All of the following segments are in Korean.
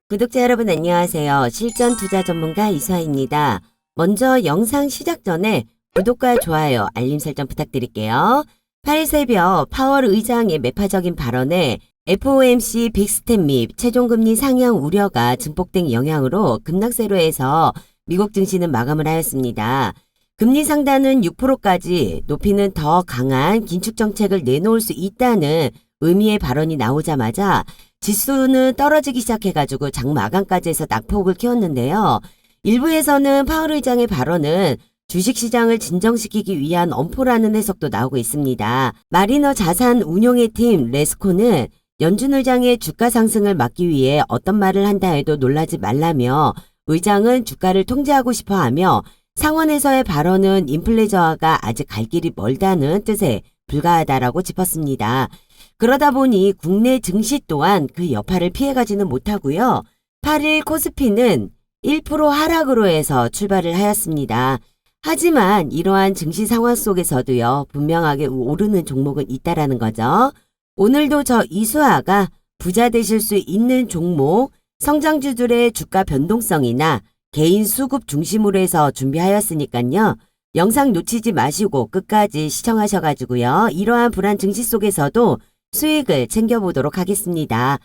구독자 여러분 안녕하세요. 실전 투자 전문가 이수아입니다. 먼저 영상 시작 전에 구독과 좋아요, 알림 설정 부탁드릴게요. 8일 새벽 파월 의장의 매파적인 발언에 FOMC 빅스텝 및 최종금리 상향 우려가 증폭된 영향으로 급락세로해서 미국 증시는 마감을 하였습니다. 금리 상단은 6%까지 높이는 더 강한 긴축 정책을 내놓을 수 있다는 의미의 발언이 나오자마자 지수는 떨어지기 시작해가지고 장 마감까지 해서 낙폭을 키웠는데요. 일부에서는 파월 의장의 발언은 주식시장을 진정시키기 위한 엄포라는 해석도 나오고 있습니다. 마리너 자산 운용의 팀 레스코는 연준 의장의 주가 상승을 막기 위해 어떤 말을 한다 해도 놀라지 말라며 의장은 주가를 통제하고 싶어하며 상원에서의 발언은 인플레 저하가 아직 갈 길이 멀다는 뜻에 불과하다라고 짚었습니다. 그러다 보니 국내 증시 또한 그 여파를 피해가지는 못하고요. 8일 코스피는 1% 하락으로 해서 출발을 하였습니다. 하지만 이러한 증시 상황 속에서도요. 분명하게 오르는 종목은 있다라는 거죠. 오늘도 저 이수아가 부자 되실 수 있는 종목, 성장주들의 주가 변동성이나 개인 수급 중심으로 해서 준비하였으니까요. 영상 놓치지 마시고 끝까지 시청하셔가지고요. 이러한 불안 증시 속에서도 수익을 챙겨보도록 하겠습니다.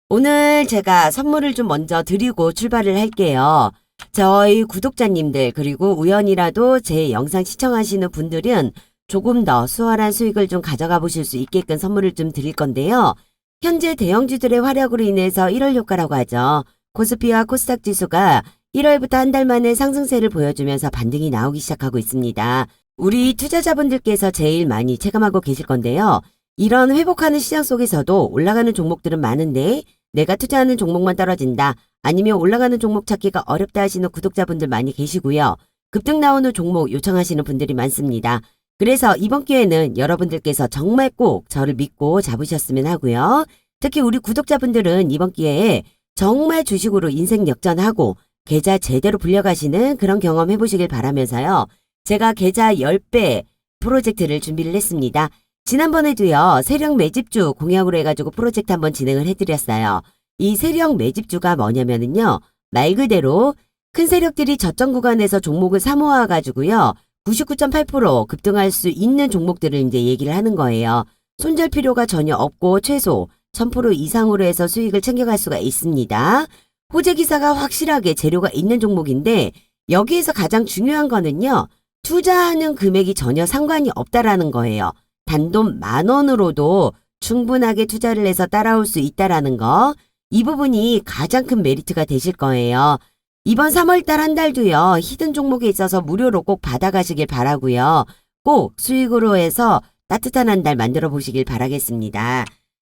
오늘 제가 선물을 좀 먼저 드리고 출발을 할게요. 저희 구독자님들 그리고 우연이라도 제 영상 시청하시는 분들은 조금 더 수월한 수익을 좀 가져가 보실 수 있게끔 선물을 좀 드릴 건데요. 현재 대형주들의 활약으로 인해서 1월 효과라고 하죠. 코스피와 코스닥 지수가 1월부터 한 달 만에 상승세를 보여주면서 반등이 나오기 시작하고 있습니다. 우리 투자자분들께서 제일 많이 체감하고 계실 건데요. 이런 회복하는 시장 속에서도 올라가는 종목들은 많은데 내가 투자하는 종목만 떨어진다. 아니면 올라가는 종목 찾기가 어렵다 하시는 구독자분들 많이 계시고요. 급등 나오는 종목 요청하시는 분들이 많습니다. 그래서 이번 기회는 여러분들께서 정말 꼭 저를 믿고 잡으셨으면 하고요. 특히 우리 구독자분들은 이번 기회에 정말 주식으로 인생 역전하고 계좌 제대로 불려가시는 그런 경험 해보시길 바라면서요. 제가 계좌 10배 프로젝트를 준비를 했습니다. 지난번에도요. 세력 매집주 공약으로 해가지고 프로젝트 한번 진행을 해드렸어요. 이 세력 매집주가 뭐냐면은요. 말 그대로 큰 세력들이 저점 구간에서 종목을 사모아가지고요. 99.8% 급등할 수 있는 종목들을 이제 얘기를 하는 거예요. 손절 필요가 전혀 없고 최소 1000% 이상으로 해서 수익을 챙겨갈 수가 있습니다. 호재 기사가 확실하게 재료가 있는 종목인데 여기에서 가장 중요한 거는요. 투자하는 금액이 전혀 상관이 없다라는 거예요. 단돈 10,000원으로도 충분하게 투자를 해서 따라올 수 있다라는 거. 이 부분이 가장 큰 메리트가 되실 거예요. 이번 3월달 한 달도요. 히든 종목에 있어서 무료로 꼭 받아가시길 바라고요. 꼭 수익으로 해서 따뜻한 한 달 만들어 보시길 바라겠습니다.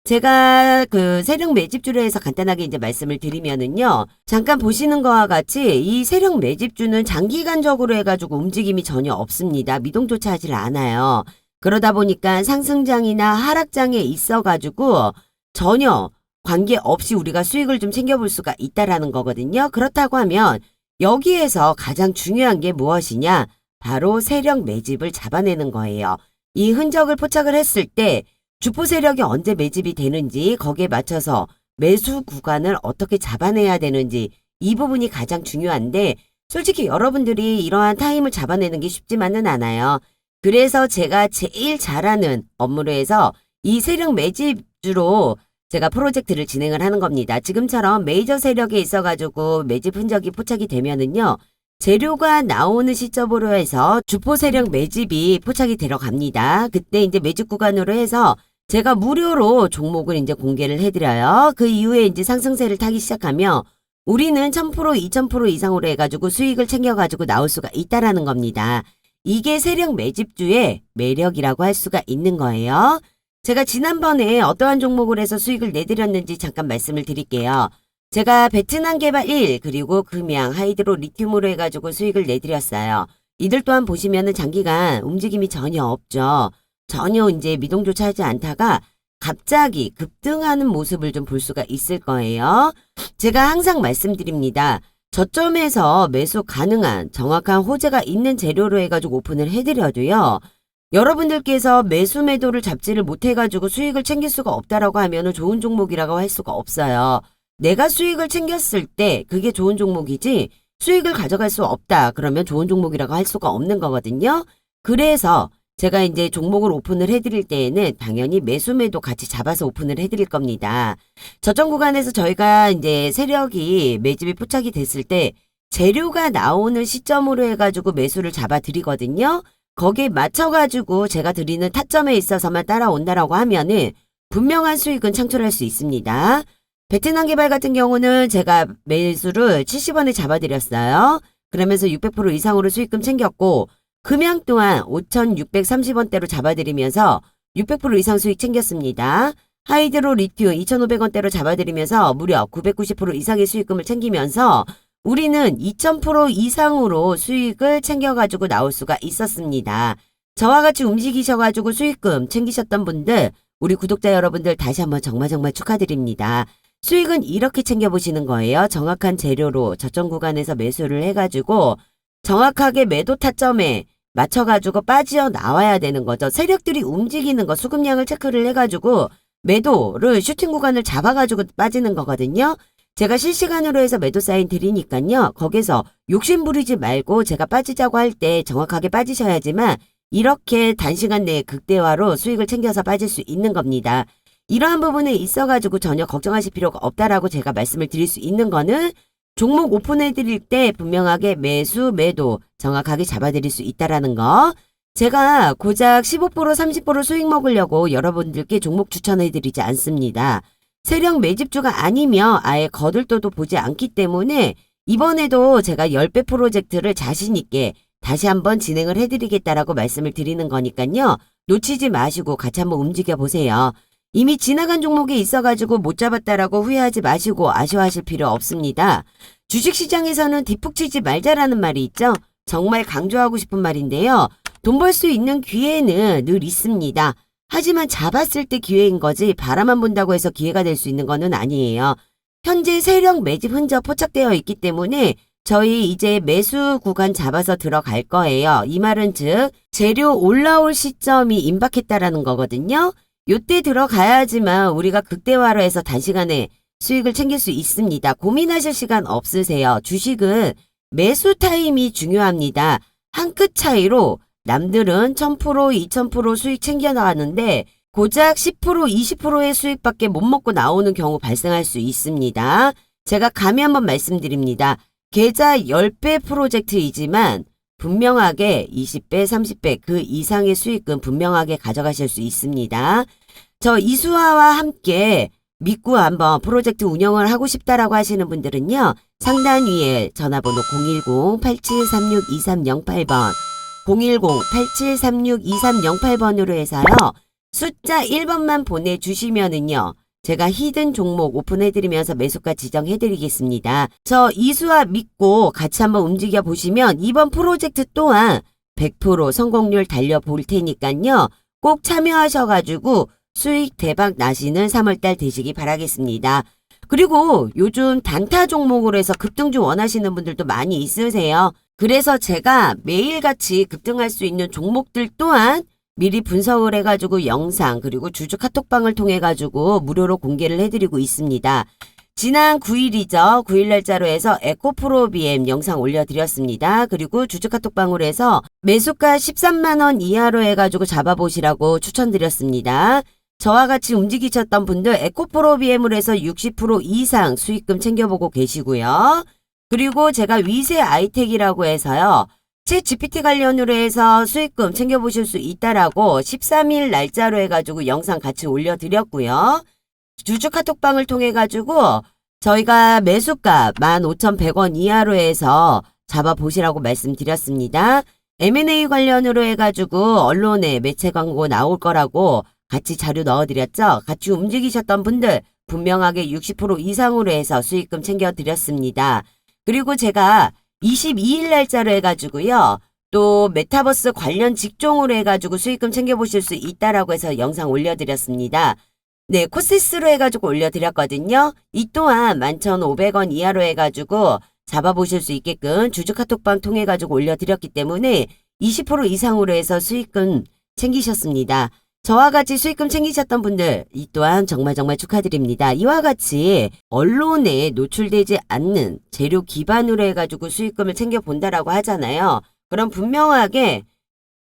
제가 그 세력 매집주로 해서 간단하게 이제 말씀을 드리면은요. 잠깐 보시는 거와 같이 이 세력 매집주는 장기간적으로 해가지고 움직임이 전혀 없습니다. 미동조차 하질 않아요. 그러다 보니까 상승장이나 하락장에 있어가지고 전혀 관계없이 우리가 수익을 좀 챙겨볼 수가 있다라는 거거든요. 그렇다고 하면 여기에서 가장 중요한 게 무엇이냐? 바로 세력 매집을 잡아내는 거예요. 이 흔적을 포착을 했을 때 주포 세력이 언제 매집이 되는지 거기에 맞춰서 매수 구간을 어떻게 잡아내야 되는지 이 부분이 가장 중요한데 솔직히 여러분들이 이러한 타임을 잡아내는 게 쉽지만은 않아요. 그래서 제가 제일 잘하는 업무로 해서 이 세력 매집주로 제가 프로젝트를 진행을 하는 겁니다. 지금처럼 메이저 세력에 있어가지고 매집 흔적이 포착이 되면은요. 재료가 나오는 시점으로 해서 주포 세력 매집이 포착이 들어갑니다. 그때 이제 매집 구간으로 해서 제가 무료로 종목을 이제 공개를 해드려요. 그 이후에 이제 상승세를 타기 시작하면 우리는 1000%, 2000% 이상으로 해가지고 수익을 챙겨가지고 나올 수가 있다라는 겁니다. 이게 세력 매집주의 매력이라고 할 수가 있는 거예요. 제가 지난번에 어떠한 종목을 해서 수익을 내드렸는지 잠깐 말씀을 드릴게요. 제가 베트남 개발 1 그리고 금양 하이드로 리튬으로 해가지고 수익을 내드렸어요. 이들 또한 보시면은 장기간 움직임이 전혀 없죠. 전혀 이제 미동조차 하지 않다가 갑자기 급등하는 모습을 좀 볼 수가 있을 거예요. 제가 항상 말씀드립니다. 저점에서 매수 가능한 정확한 호재가 있는 재료로 해가지고 오픈을 해드려도요. 여러분들께서 매수 매도를 잡지를 못해가지고 수익을 챙길 수가 없다라고 하면 좋은 종목이라고 할 수가 없어요. 내가 수익을 챙겼을 때 그게 좋은 종목이지 수익을 가져갈 수 없다. 그러면 좋은 종목이라고 할 수가 없는 거거든요. 그래서 제가 이제 종목을 오픈을 해드릴 때에는 당연히 매수매도 같이 잡아서 오픈을 해드릴 겁니다. 저점 구간에서 저희가 이제 세력이 매집이 포착이 됐을 때 재료가 나오는 시점으로 해가지고 매수를 잡아드리거든요. 거기에 맞춰가지고 제가 드리는 타점에 있어서만 따라온다라고 하면은 분명한 수익은 창출할 수 있습니다. 베트남 개발 같은 경우는 제가 매수를 70원에 잡아드렸어요. 그러면서 600% 이상으로 수익금 챙겼고 금양 또한 5,630원대로 잡아드리면서 600% 이상 수익 챙겼습니다. 하이드로 리튬 2,500원대로 잡아드리면서 무려 990% 이상의 수익금을 챙기면서 우리는 2,000% 이상으로 수익을 챙겨가지고 나올 수가 있었습니다. 저와 같이 움직이셔가지고 수익금 챙기셨던 분들, 우리 구독자 여러분들 다시 한번 정말 축하드립니다. 수익은 이렇게 챙겨보시는 거예요. 정확한 재료로 저점 구간에서 매수를 해가지고 정확하게 매도 타점에 맞춰가지고 빠져나와야 되는 거죠. 세력들이 움직이는 거 수급량을 체크를 해가지고 매도를 슈팅 구간을 잡아가지고 빠지는 거거든요. 제가 실시간으로 해서 매도 사인 드리니까요. 거기서 욕심 부리지 말고 제가 빠지자고 할 때 정확하게 빠지셔야지만 이렇게 단시간 내에 극대화로 수익을 챙겨서 빠질 수 있는 겁니다. 이러한 부분에 있어가지고 전혀 걱정하실 필요가 없다라고 제가 말씀을 드릴 수 있는 거는 종목 오픈해 드릴 때 분명하게 매수, 매도 정확하게 잡아드릴 수 있다라는 거. 제가 고작 15% 30% 수익 먹으려고 여러분들께 종목 추천해 드리지 않습니다. 세력 매집주가 아니며 아예 거들떠도 보지 않기 때문에 이번에도 제가 10배 프로젝트를 자신 있게 다시 한번 진행을 해드리겠다라고 말씀을 드리는 거니까요. 놓치지 마시고 같이 한번 움직여 보세요. 이미 지나간 종목에 있어가지고 못 잡았다라고 후회하지 마시고 아쉬워하실 필요 없습니다. 주식시장에서는 뒷북 치지 말자라는 말이 있죠. 정말 강조하고 싶은 말인데요. 돈 벌 수 있는 기회는 늘 있습니다. 하지만 잡았을 때 기회인 거지 바라만 본다고 해서 기회가 될 수 있는 거는 아니에요. 현재 세력 매집 흔적 포착되어 있기 때문에 저희 이제 매수 구간 잡아서 들어갈 거예요. 이 말은 즉 재료 올라올 시점이 임박했다라는 거거든요. 요때 들어가야지만 우리가 극대화로 해서 단시간에 수익을 챙길 수 있습니다. 고민하실 시간 없으세요. 주식은 매수 타임이 중요합니다. 한 끗 차이로 남들은 1,000%, 2,000% 수익 챙겨나가는데 고작 10%, 20%의 수익밖에 못 먹고 나오는 경우 발생할 수 있습니다. 제가 감히 한번 말씀드립니다. 계좌 10배 프로젝트이지만 분명하게 20배, 30배 그 이상의 수익은 분명하게 가져가실 수 있습니다. 저 이수아와 함께 믿고 한번 프로젝트 운영을 하고 싶다라고 하시는 분들은요. 상단 위에 전화번호 010-8736-2308번 010-8736-2308번으로 해서요. 숫자 1번만 보내주시면은요. 제가 히든 종목 오픈해드리면서 매수가 지정해드리겠습니다. 저 이수아 믿고 같이 한번 움직여 보시면 이번 프로젝트 또한 100% 성공률 달려볼 테니까요. 꼭 참여하셔가지고 수익 대박 나시는 3월달 되시기 바라겠습니다. 그리고 요즘 단타 종목으로 해서 급등 중 원하시는 분들도 많이 있으세요. 그래서 제가 매일같이 급등할 수 있는 종목들 또한 미리 분석을 해가지고 영상 그리고 주주 카톡방을 통해가지고 무료로 공개를 해드리고 있습니다. 지난 9일이죠. 9일 날짜로 해서 에코프로비엠 영상 올려드렸습니다. 그리고 주주 카톡방으로 해서 매수가 13만원 이하로 해가지고 잡아보시라고 추천드렸습니다. 저와 같이 움직이셨던 분들 에코프로비엠으로 해서 60% 이상 수익금 챙겨보고 계시고요. 그리고 제가 위세 아이텍이라고 해서요. 챗 GPT 관련으로 해서 수익금 챙겨보실 수 있다라고 13일 날짜로 해가지고 영상 같이 올려드렸고요. 주주 카톡방을 통해가지고 저희가 매수가 15,100원 이하로 해서 잡아보시라고 말씀드렸습니다. M&A 관련으로 해가지고 언론에 매체 광고 나올 거라고 같이 자료 넣어드렸죠. 같이 움직이셨던 분들 분명하게 60% 이상으로 해서 수익금 챙겨드렸습니다. 그리고 제가 22일 날짜로 해가지고요. 또 메타버스 관련 직종으로 해가지고 수익금 챙겨보실 수 있다라고 해서 영상 올려드렸습니다. 네, 코시스로 해가지고 올려드렸거든요. 이 또한 11,500원 이하로 해가지고 잡아보실 수 있게끔 주주 카톡방 통해가지고 올려드렸기 때문에 20% 이상으로 해서 수익금 챙기셨습니다. 저와 같이 수익금 챙기셨던 분들 이 또한 정말 축하드립니다. 이와 같이 언론에 노출되지 않는 재료 기반으로 해가지고 수익금을 챙겨본다라고 하잖아요. 그럼 분명하게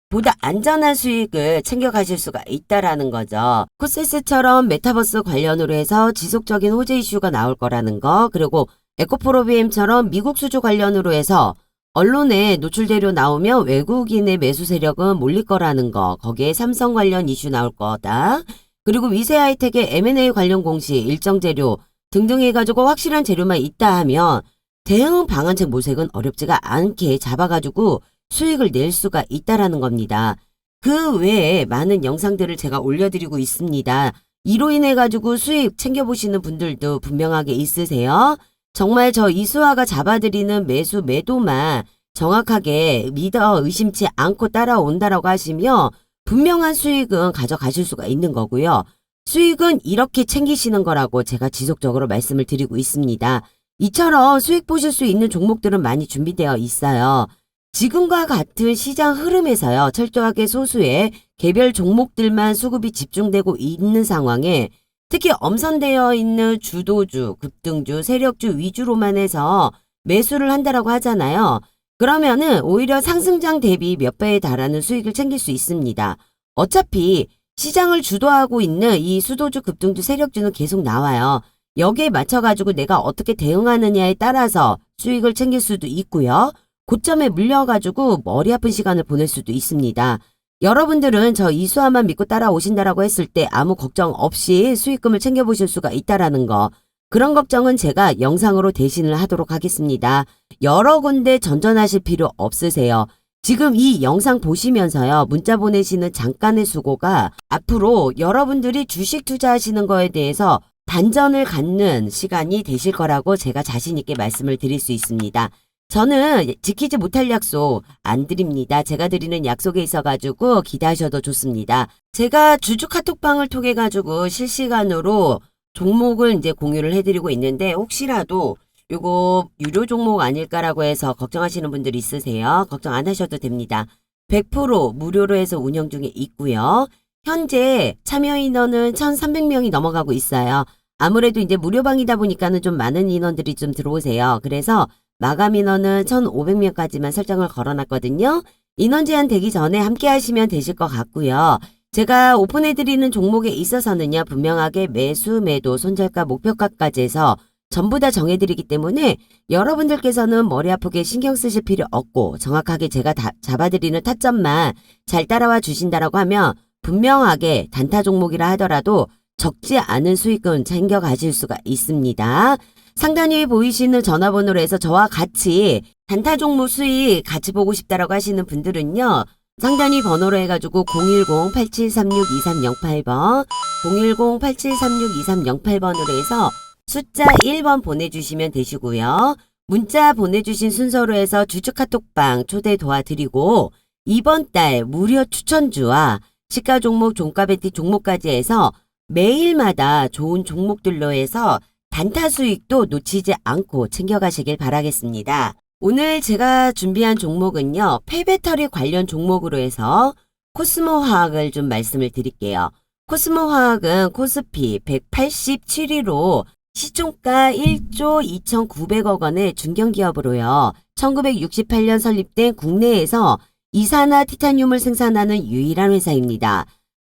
보다 안전한 수익을 챙겨가실 수가 있다라는 거죠. 코세스처럼 메타버스 관련으로 해서 지속적인 호재 이슈가 나올 거라는 거, 그리고 에코프로비엠처럼 미국 수주 관련으로 해서 언론에 노출재료 나오면 외국인의 매수 세력은 몰릴 거라는 거, 거기에 삼성 관련 이슈 나올 거다. 그리고 위세 하이텍의 M&A 관련 공시, 일정 재료 등등 해가지고 확실한 재료만 있다 하면 대응 방안책 모색은 어렵지가 않게 잡아가지고 수익을 낼 수가 있다라는 겁니다. 그 외에 많은 영상들을 제가 올려드리고 있습니다. 이로 인해 가지고 수익 챙겨보시는 분들도 분명하게 있으세요. 정말 저 이수아가 잡아드리는 매수 매도만 정확하게 믿어 의심치 않고 따라온다라고 하시면 분명한 수익은 가져가실 수가 있는 거고요. 수익은 이렇게 챙기시는 거라고 제가 지속적으로 말씀을 드리고 있습니다. 이처럼 수익 보실 수 있는 종목들은 많이 준비되어 있어요. 지금과 같은 시장 흐름에서요. 철저하게 소수의 개별 종목들만 수급이 집중되고 있는 상황에 특히 엄선되어 있는 주도주, 급등주, 세력주 위주로만 해서 매수를 한다라고 하잖아요. 그러면은 오히려 상승장 대비 몇 배에 달하는 수익을 챙길 수 있습니다. 어차피 시장을 주도하고 있는 이 수도주, 급등주, 세력주는 계속 나와요. 여기에 맞춰가지고 내가 어떻게 대응하느냐에 따라서 수익을 챙길 수도 있고요. 고점에 물려가지고 머리 아픈 시간을 보낼 수도 있습니다. 여러분들은 저 이수아만 믿고 따라오신다라고 했을 때 아무 걱정 없이 수익금을 챙겨보실 수가 있다라는 거. 그런 걱정은 제가 영상으로 대신을 하도록 하겠습니다. 여러 군데 전전하실 필요 없으세요. 지금 이 영상 보시면서요. 문자 보내시는 잠깐의 수고가 앞으로 여러분들이 주식 투자하시는 거에 대해서 반전을 갖는 시간이 되실 거라고 제가 자신 있게 말씀을 드릴 수 있습니다. 저는 지키지 못할 약속 안 드립니다. 제가 드리는 약속에 있어가지고 기대하셔도 좋습니다. 제가 주주 카톡방을 통해 가지고 실시간으로 종목을 이제 공유를 해드리고 있는데 혹시라도 요거 유료 종목 아닐까라고 해서 걱정하시는 분들 있으세요. 걱정 안 하셔도 됩니다. 100% 무료로 해서 운영 중에 있고요. 현재 참여 인원은 1,300명이 넘어가고 있어요. 아무래도 이제 무료방이다 보니까는 좀 많은 인원들이 좀 들어오세요. 그래서 마감 인원은 1,500명까지만 설정을 걸어놨거든요. 인원 제한 되기 전에 함께 하시면 되실 것 같고요. 제가 오픈해드리는 종목에 있어서는요. 분명하게 매수, 매도, 손절가, 목표가까지 해서 전부 다 정해드리기 때문에 여러분들께서는 머리 아프게 신경 쓰실 필요 없고 정확하게 제가 다 잡아드리는 타점만 잘 따라와 주신다라고 하면 분명하게 단타 종목이라 하더라도 적지 않은 수익은 챙겨가실 수가 있습니다. 상단에 보이시는 전화번호로 해서 저와 같이 단타 종목 수익 같이 보고 싶다라고 하시는 분들은요. 상단위 번호로 해가지고 010-8736-2308번 010-8736-2308번으로 해서 숫자 1번 보내주시면 되시고요. 문자 보내주신 순서로 해서 주주 카톡방 초대 도와드리고 이번 달 무료 추천주와 시가 종목, 종가 배티 종목까지 해서 매일마다 좋은 종목들로 해서 단타 수익도 놓치지 않고 챙겨가시길 바라겠습니다. 오늘 제가 준비한 종목은요. 폐배터리 관련 종목으로 해서 코스모화학을 좀 말씀을 드릴게요. 코스모화학은 코스피 187위로 시총가 1조 2,900억 원의 중견기업으로요. 1968년 설립된 국내에서 이산화 티타늄을 생산하는 유일한 회사입니다.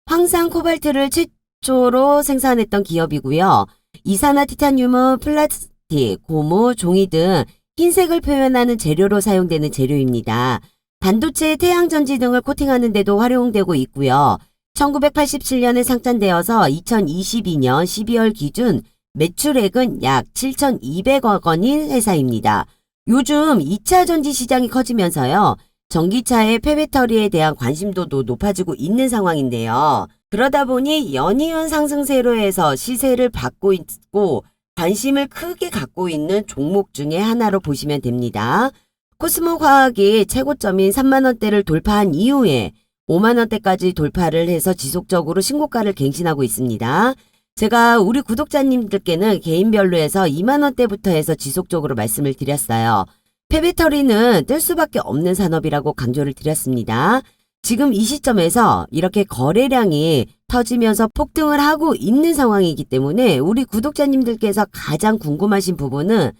황산 코발트를 최초로 생산했던 기업이고요. 이산화 티타늄은 플라스틱, 고무, 종이 등 흰색을 표현하는 재료로 사용되는 재료입니다. 반도체, 태양전지 등을 코팅하는 데도 활용되고 있고요. 1987년에 상장되어서 2022년 12월 기준 매출액은 약 7,200억 원인 회사입니다. 요즘 2차 전지 시장이 커지면서요. 전기차의 폐배터리에 대한 관심도도 높아지고 있는 상황인데요. 그러다 보니 연이은 상승세로 해서 시세를 받고 있고 관심을 크게 갖고 있는 종목 중에 하나로 보시면 됩니다. 코스모화학이 최고점인 3만원대를 돌파한 이후에 5만원대까지 돌파를 해서 지속적으로 신고가를 갱신하고 있습니다. 제가 우리 구독자님들께는 개인별로 해서 2만원대부터 해서 지속적으로 말씀을 드렸어요. 폐배터리는 뜰 수밖에 없는 산업이라고 강조를 드렸습니다. 지금 이 시점에서 이렇게 거래량이 터지면서 폭등을 하고 있는 상황이기 때문에 우리 구독자님들께서 가장 궁금하신 부분은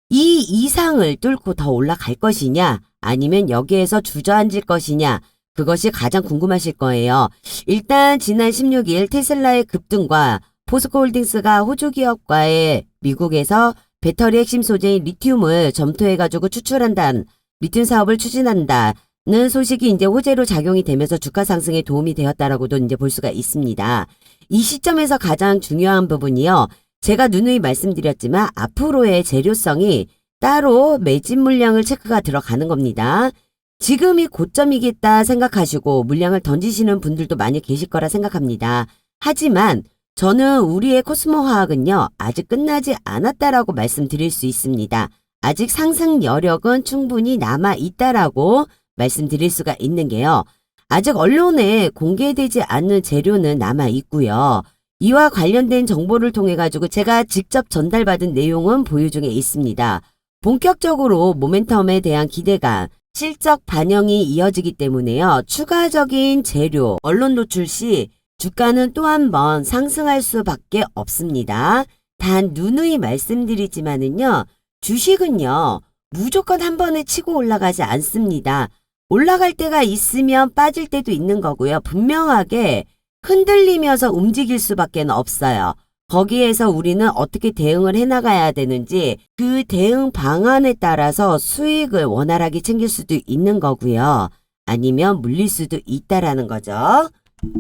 이 이상을 뚫고 더 올라갈 것이냐 아니면 여기에서 주저앉을 것이냐 그것이 가장 궁금하실 거예요. 일단 지난 16일 테슬라의 급등과 포스코홀딩스가 호주 기업과의 미국에서 배터리 핵심 소재인 리튬을 점토해가지고 추출한다는 리튬 사업을 추진한다는 소식이 이제 호재로 작용이 되면서 주가 상승에 도움이 되었다라고도 이제 볼 수가 있습니다. 이 시점에서 가장 중요한 부분이요. 제가 누누이 말씀드렸지만 앞으로의 재료성이 따로 매집 물량을 체크가 들어가는 겁니다. 지금이 고점이겠다 생각하시고 물량을 던지시는 분들도 많이 계실 거라 생각합니다. 하지만 저는 우리의 코스모 화학은요. 아직 끝나지 않았다라고 말씀드릴 수 있습니다. 아직 상승 여력은 충분히 남아 있다라고 말씀드릴 수가 있는 게요. 아직 언론에 공개되지 않는 재료는 남아 있고요. 이와 관련된 정보를 통해 가지고 제가 직접 전달받은 내용은 보유 중에 있습니다. 본격적으로 모멘텀에 대한 기대감, 실적 반영이 이어지기 때문에요. 추가적인 재료, 언론 노출 시 주가는 또 한 번 상승할 수밖에 없습니다. 단 누누이 말씀드리지만은요. 주식은요. 무조건 한 번에 치고 올라가지 않습니다. 올라갈 때가 있으면 빠질 때도 있는 거고요. 분명하게 흔들리면서 움직일 수밖에 없어요. 거기에서 우리는 어떻게 대응을 해나가야 되는지 그 대응 방안에 따라서 수익을 원활하게 챙길 수도 있는 거고요. 아니면 물릴 수도 있다라는 거죠.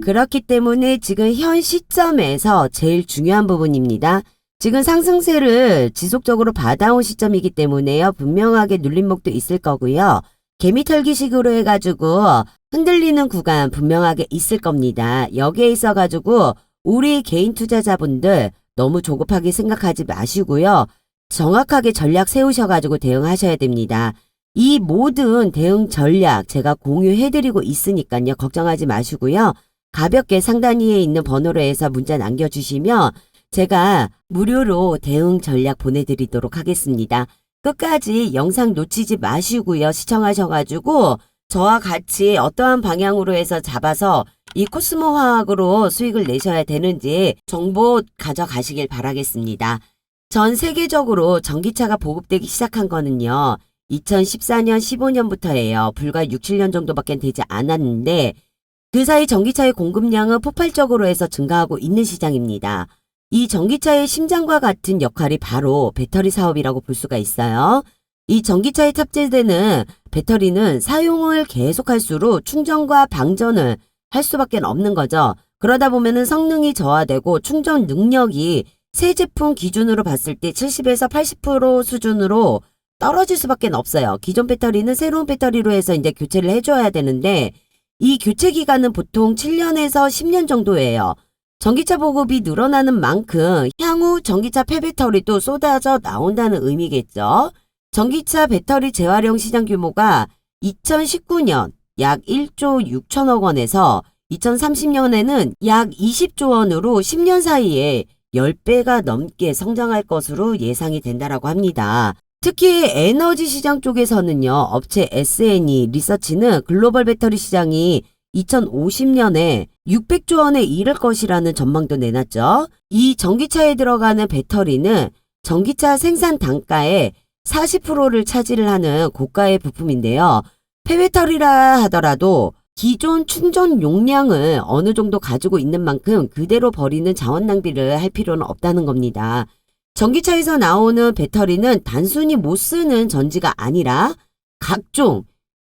그렇기 때문에 지금 현 시점에서 제일 중요한 부분입니다. 지금 상승세를 지속적으로 받아온 시점이기 때문에요. 분명하게 눌림목도 있을 거고요. 개미털기식으로 해가지고 흔들리는 구간 분명하게 있을 겁니다. 여기에 있어가지고 우리 개인 투자자분들 너무 조급하게 생각하지 마시고요. 정확하게 전략 세우셔가지고 대응하셔야 됩니다. 이 모든 대응 전략 제가 공유해드리고 있으니까요. 걱정하지 마시고요. 가볍게 상단위에 있는 번호로 해서 문자 남겨주시면 제가 무료로 대응 전략 보내드리도록 하겠습니다. 끝까지 영상 놓치지 마시고요. 시청하셔가지고 저와 같이 어떠한 방향으로 해서 잡아서 이 코스모 화학으로 수익을 내셔야 되는지 정보 가져가시길 바라겠습니다. 전 세계적으로 전기차가 보급되기 시작한 거는요. 2014년, 15년부터예요. 불과 6, 7년 정도밖에 되지 않았는데 그 사이 전기차의 공급량은 폭발적으로 해서 증가하고 있는 시장입니다. 이 전기차의 심장과 같은 역할이 바로 배터리 사업이라고 볼 수가 있어요. 이 전기차에 탑재되는 배터리는 사용을 계속할수록 충전과 방전을 할 수밖에 없는 거죠. 그러다 보면은 성능이 저하되고 충전 능력이 새 제품 기준으로 봤을 때 70에서 80% 수준으로 떨어질 수밖에 없어요. 기존 배터리는 새로운 배터리로 해서 이제 교체를 해줘야 되는데 이 교체 기간은 보통 7년에서 10년 정도예요. 전기차 보급이 늘어나는 만큼 향후 전기차 폐배터리도 쏟아져 나온다는 의미겠죠. 전기차 배터리 재활용 시장 규모가 2019년 약 1조 6천억 원에서 2030년에는 약 20조 원으로 10년 사이에 10배가 넘게 성장할 것으로 예상이 된다라고 합니다. 특히 에너지 시장 쪽에서는요. 업체 S&E 리서치는 글로벌 배터리 시장이 2050년에 600조 원에 이를 것이라는 전망도 내놨죠. 이 전기차에 들어가는 배터리는 전기차 생산 단가의 40%를 차지를 하는 고가의 부품인데요. 폐배터리라 하더라도 기존 충전 용량을 어느 정도 가지고 있는 만큼 그대로 버리는 자원 낭비를 할 필요는 없다는 겁니다. 전기차에서 나오는 배터리는 단순히 못 쓰는 전지가 아니라 각종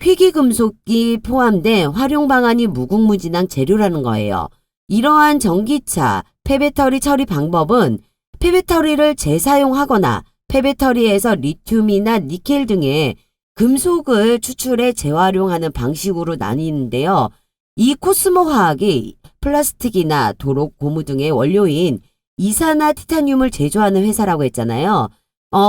희귀금속이 포함된 활용 방안이 무궁무진한 재료라는 거예요. 이러한 전기차 폐배터리 처리 방법은 폐배터리를 재사용하거나 폐배터리에서 리튬이나 니켈 등의 금속을 추출해 재활용하는 방식으로 나뉘는데요. 이 코스모 화학이 플라스틱이나 도록, 고무 등의 원료인 이산화 티타늄을 제조하는 회사라고 했잖아요.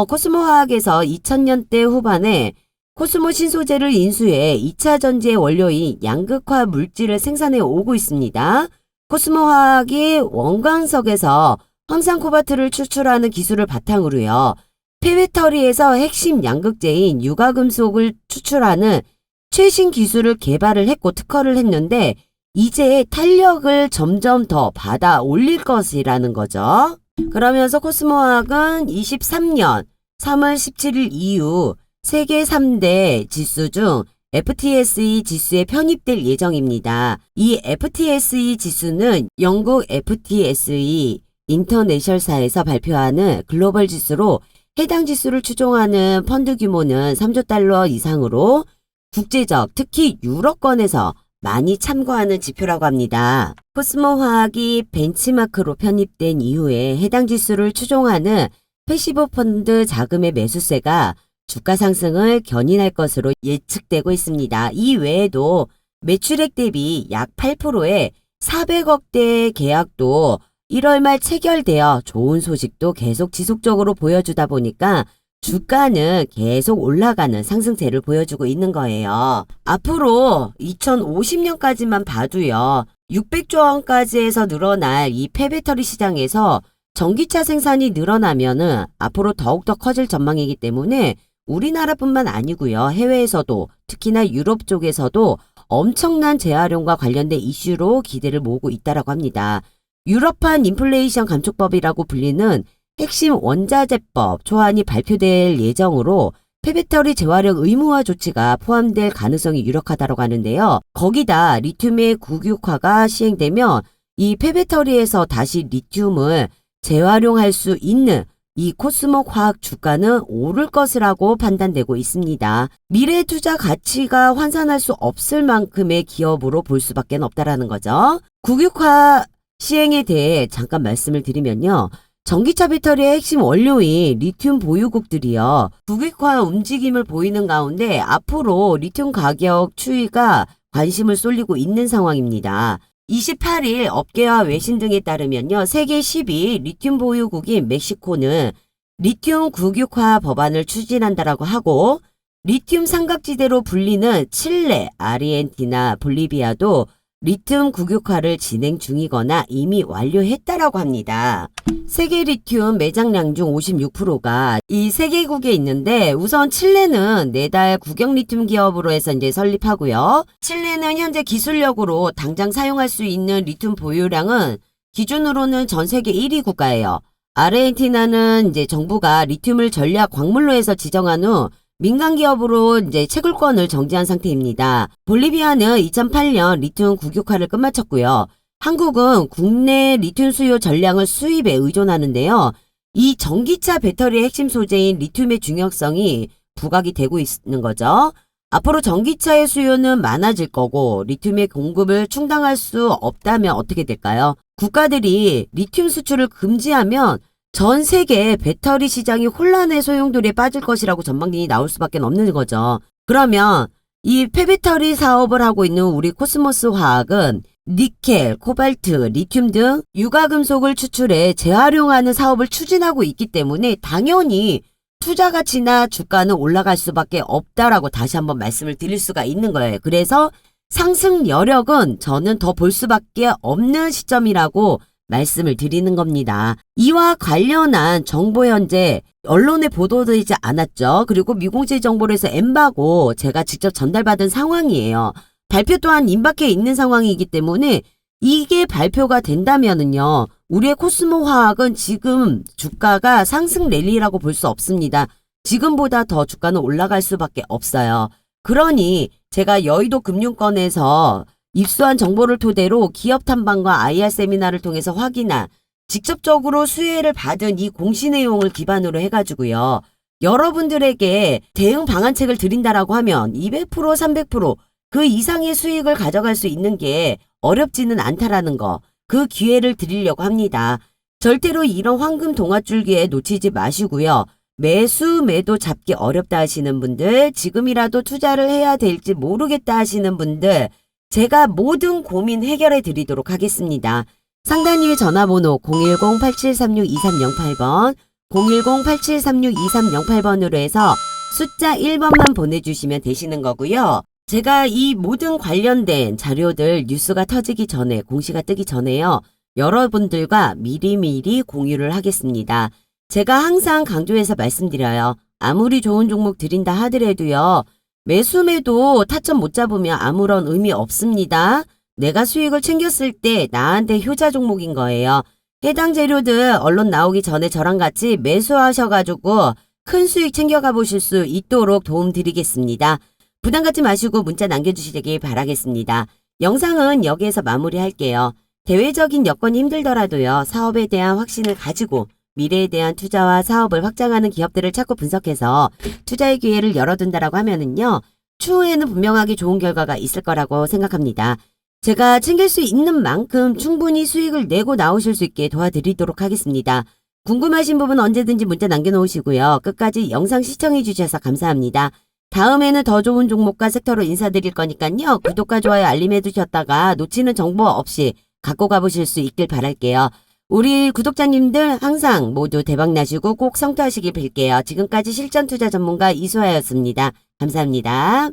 코스모 화학에서 2000년대 후반에 코스모 신소재를 인수해 2차 전지의 원료인 양극화 물질을 생산해 오고 있습니다. 코스모 화학이 원광석에서 황산 코발트를 추출하는 기술을 바탕으로요. 폐배터리에서 핵심 양극재인 유가금속을 추출하는 최신 기술을 개발을 했고 특허를 했는데 이제 탄력을 점점 더 받아 올릴 것이라는 거죠. 그러면서 코스모화학은 23년 3월 17일 이후 세계 3대 지수 중 FTSE 지수에 편입될 예정입니다. 이 FTSE 지수는 영국 FTSE 인터내셔널사에서 발표하는 글로벌 지수로 해당 지수를 추종하는 펀드 규모는 3조 달러 이상으로 국제적, 특히 유럽권에서 많이 참고하는 지표라고 합니다. 코스모화학이 벤치마크로 편입된 이후에 해당 지수를 추종하는 패시브 펀드 자금의 매수세가 주가 상승을 견인할 것으로 예측되고 있습니다. 이 외에도 매출액 대비 약 8%의 400억대 계약도 1월 말 체결되어 좋은 소식도 계속 지속적으로 보여주다 보니까 주가는 계속 올라가는 상승세를 보여주고 있는 거예요. 앞으로 2050년까지만 봐도요. 600조 원까지 해서 늘어날 이 폐배터리 시장에서 전기차 생산이 늘어나면은 앞으로 더욱더 커질 전망이기 때문에 우리나라뿐만 아니고요. 해외에서도 특히나 유럽 쪽에서도 엄청난 재활용과 관련된 이슈로 기대를 모으고 있다라고 합니다. 유럽판 인플레이션 감축법이라고 불리는 핵심 원자재법 초안이 발표될 예정으로 폐배터리 재활용 의무화 조치가 포함될 가능성이 유력하다고 하는데요. 거기다 리튬의 국유화가 시행되면 이 폐배터리에서 다시 리튬을 재활용할 수 있는 이 코스모 화학 주가는 오를 것이라고 판단되고 있습니다. 미래 투자 가치가 환산할 수 없을 만큼의 기업으로 볼 수밖에 없다라는 거죠. 국유화 시행에 대해 잠깐 말씀을 드리면요. 전기차 배터리의 핵심 원료인 리튬 보유국들이요. 국익화 움직임을 보이는 가운데 앞으로 리튬 가격 추이가 관심을 쏠리고 있는 상황입니다. 28일 업계와 외신 등에 따르면요. 세계 10위 리튬 보유국인 멕시코는 리튬 국유화 법안을 추진한다라고 하고 리튬 삼각지대로 불리는 칠레, 아르헨티나, 볼리비아도 리튬 국유화를 진행 중이거나 이미 완료했다라고 합니다. 세계 리튬 매장량 중 56%가 이 세 개국에 있는데 우선 칠레는 내달 국영 리튬 기업으로 해서 이제 설립하고요. 칠레는 현재 기술력으로 당장 사용할 수 있는 리튬 보유량은 기준으로는 전 세계 1위 국가예요. 아르헨티나는 이제 정부가 리튬을 전략 광물로 해서 지정한 후 민간 기업으로 이제 채굴권을 정지한 상태입니다. 볼리비아는 2008년 리튬 국유화를 끝마쳤고요. 한국은 국내 리튬 수요 전량을 수입에 의존하는데요. 이 전기차 배터리의 핵심 소재인 리튬의 중요성이 부각이 되고 있는 거죠. 앞으로 전기차의 수요는 많아질 거고 리튬의 공급을 충당할 수 없다면 어떻게 될까요? 국가들이 리튬 수출을 금지하면 전 세계 배터리 시장이 혼란의 소용돌이에 빠질 것이라고 전망이 나올 수밖에 없는 거죠. 그러면 이 폐배터리 사업을 하고 있는 우리 코스모스 화학은 니켈, 코발트, 리튬 등 유가금속을 추출해 재활용하는 사업을 추진하고 있기 때문에 당연히 투자 가치나 주가는 올라갈 수밖에 없다라고 다시 한번 말씀을 드릴 수가 있는 거예요. 그래서 상승 여력은 저는 더 볼 수밖에 없는 시점이라고 말씀을 드리는 겁니다. 이와 관련한 정보 현재 언론에 보도되지 않았죠. 그리고 미공개 정보로 해서 엠바고 제가 직접 전달받은 상황이에요. 발표 또한 임박해 있는 상황이기 때문에 이게 발표가 된다면은요. 우리의 코스모 화학은 지금 주가가 상승 랠리라고 볼 수 없습니다. 지금보다 더 주가는 올라갈 수밖에 없어요. 그러니 제가 여의도 금융권에서 입수한 정보를 토대로 기업 탐방과 IR 세미나를 통해서 확인한 직접적으로 수혜를 받은 이 공시 내용을 기반으로 해가지고요. 여러분들에게 대응 방안책을 드린다라고 하면 200%, 300%그 이상의 수익을 가져갈 수 있는 게 어렵지는 않다라는 거. 그 기회를 드리려고 합니다. 절대로 이런 황금 동아줄기에 놓치지 마시고요. 매수, 매도 잡기 어렵다 하시는 분들, 지금이라도 투자를 해야 될지 모르겠다 하시는 분들, 제가 모든 고민 해결해 드리도록 하겠습니다. 상단 위에 전화번호 010-8736-2308번, 010-8736-2308번으로 해서 숫자 1번만 보내주시면 되시는 거고요. 제가 이 모든 관련된 자료들 뉴스가 터지기 전에, 공시가 뜨기 전에요. 여러분들과 미리미리 공유를 하겠습니다. 제가 항상 강조해서 말씀드려요. 아무리 좋은 종목 드린다 하더라도요. 매수매도 타점 못 잡으면 아무런 의미 없습니다. 내가 수익을 챙겼을 때 나한테 효자 종목인 거예요. 해당 재료들 언론 나오기 전에 저랑 같이 매수하셔가지고 큰 수익 챙겨가 보실 수 있도록 도움드리겠습니다. 부담 갖지 마시고 문자 남겨주시길 바라겠습니다. 영상은 여기에서 마무리할게요. 대외적인 여건이 힘들더라도요. 사업에 대한 확신을 가지고 미래에 대한 투자와 사업을 확장하는 기업들을 찾고 분석해서 투자의 기회를 열어둔다라고 하면은요. 추후에는 분명하게 좋은 결과가 있을 거라고 생각합니다. 제가 챙길 수 있는 만큼 충분히 수익을 내고 나오실 수 있게 도와드리도록 하겠습니다. 궁금하신 부분 언제든지 문자 남겨놓으시고요. 끝까지 영상 시청해 주셔서 감사합니다. 다음에는 더 좋은 종목과 섹터로 인사드릴 거니까요. 구독과 좋아요 알림해 두셨다가 놓치는 정보 없이 갖고 가보실 수 있길 바랄게요. 우리 구독자님들 항상 모두 대박나시고 꼭 성투하시길 빌게요. 지금까지 실전투자 전문가 이수아였습니다. 감사합니다.